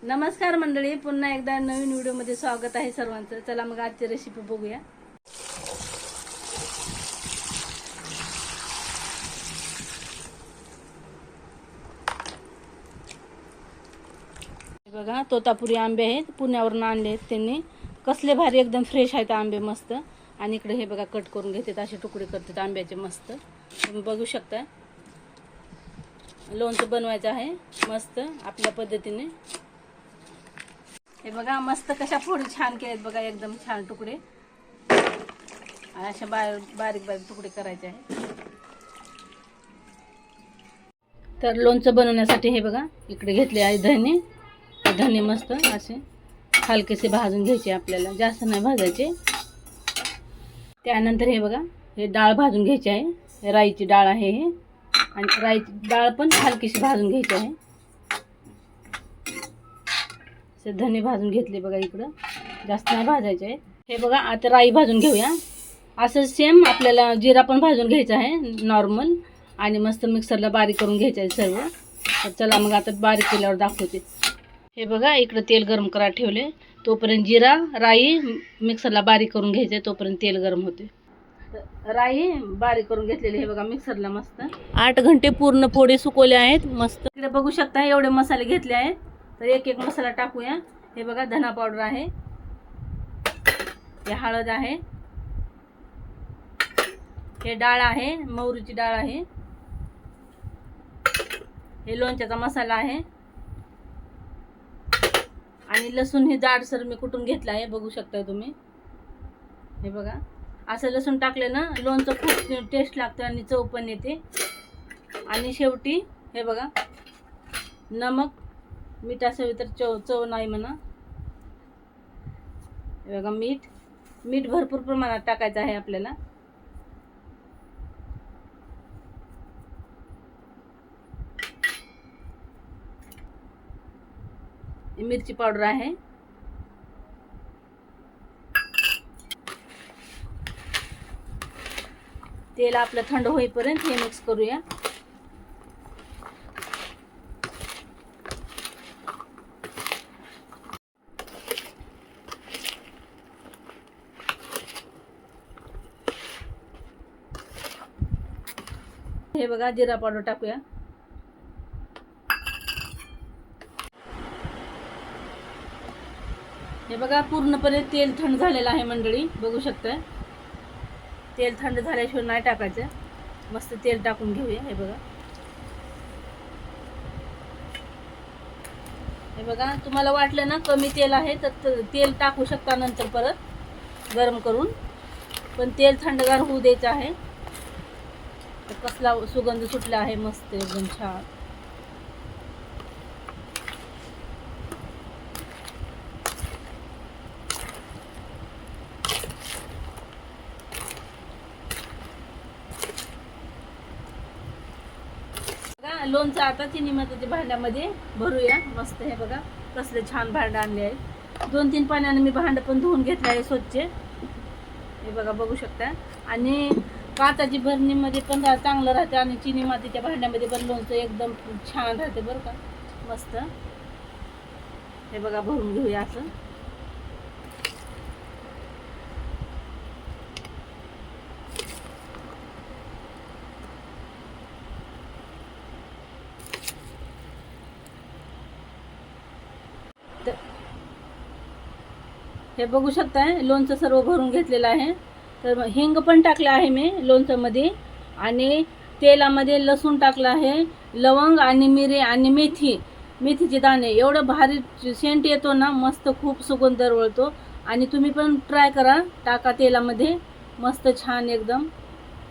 नमस्कार मंडळी, पुन्हा एकदा नवीन व्हिडिओमध्ये स्वागत आहे सर्वांचं. चला मग आजची रेसिपी बघूया. बघा, तोतापुरी आंबे आहेत, पुण्यावरून आणले आहेत त्यांनी. कसले भारी, एकदम फ्रेश आहेत आंबे, मस्त. आणि इकडे हे बघा कट करून घेतात, असे तुकडे करतात आंब्याचे मस्त. तुम्ही बघू शकता. लोणचं बनवायचं आहे मस्त आपल्या पद्धतीने. हे बघा मस्त कशा फोडी छान केलेत बघा, एकदम छान तुकडे. आणि अशा बारीक बारीक तुकडे करायचे आहे. तर लोणचं बनवण्यासाठी हे बघा इकडे घेतले आहे धने मस्त असे हलकेसे भाजून घ्यायचे आपल्याला, जास्त नाही भाजायचे. त्यानंतर हे बघा हे डाळ भाजून घ्यायची आहे, राईची डाळ आहे हे. आणि राईची डाळ पण हलकीशी भाजून घ्यायची आहे. धने भाजून घेतले बघा, इकडं जास्त नाही भाजायचे आहे. हे बघा आता राई भाजून घेऊया. असं सेम आपल्याला जिरा पण भाजून घ्यायचा आहे नॉर्मल, आणि मस्त मिक्सरला बारीक करून घ्यायचं आहे सर्व. तर चला मग आता बारीक केल्यावर दाखवते. हे बघा इकडं तेल गरम करायला ठेवले, तोपर्यंत जिरा राई मिक्सरला बारीक करून घ्यायचे, तोपर्यंत तेल गरम होते. राई बारीक करून घेतलेली हे बघा मिक्सरला मस्त. 8 घंटे पूर्ण फोडे सुकवले आहेत मस्त. इकडे बघू शकता एवढे मसाले घेतले आहेत. तर एक एक मसाला टाकूया. हे बघा धना पावडर आहे, हे हळद आहे, हे डाळ आहे, मोहरीची डाळ आहे, हे लोणच्याचा मसाला आहे, आणि लसूण हे जाडसर मी कुटून घेतला आहे, बघू शकता तुम्ही. हे बघा असं लसूण टाकले ना लोणचं खूप टेस्ट लागतं आणि चव पण येते. आणि शेवटी हे बघा नमक, मीठ असेल तर चव नाही म्हणा. हे बघा मीठ भरपूर प्रमाणात टाकायचं आहे आपल्याला. मिरची पावडर आहे. तेल आपलं थंड होईपर्यंत हे मिक्स करूया. हे बघा जिरा पावडर टाकूया. हे बघा पूर्णपणे तेल थंड झालेलं आहे मंडळी, बघू शकता. तेल थंड झाल्याशिवाय नाही टाकायचं. मस्त तेल टाकून घेऊया. हे बघा, हे बघा तुम्हाला वाटलं ना कमी तेल आहे तर तेल टाकू शकता नंतर परत गरम करून. पण तेल थंडगार होऊ द्यायचं आहे. कसला सुगंध सुटला आहे मस्त, एकदम छान. लोणचं आता चिनी मातीच्या भांड्यामध्ये भरूया मस्त. हे बघा कसले छान भांडं आणले आहे. 2-3 पाण्याने मी भांडं पण धुवून घेतलं आहे स्वच्छ. हे बघा बघू शकता. आणि काचाची भरणीमध्ये पण चांगलं राहते, आणि चिनी मातीच्या भांड्यामध्ये पण लोणचं एकदम छान राहते बरं का, मस्त. हे बघा भरून घेऊया असं. हे बघू शकताय लोणचं सर्व भरून घेतलेलं आहे. तर हिंग पण टाकलं आहे मी लोणच्यामध्ये, आणि तेलामध्ये लसूण टाकलं आहे, लवंग आणि मिरे आणि मेथीचे दाणे. एवढं भारी सेंट येतो ना मस्त, खूप सुगंध दरवळतो. आणि तुम्ही पण ट्राय करा, टाका तेलामध्ये, मस्त छान एकदम.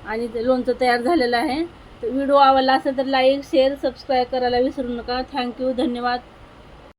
आणि लोणचं तयार झालेलं आहे. तर व्हिडिओ आवडला असेल तर लाईक शेअर सबस्क्राईब करायला विसरू नका. थँक्यू, धन्यवाद.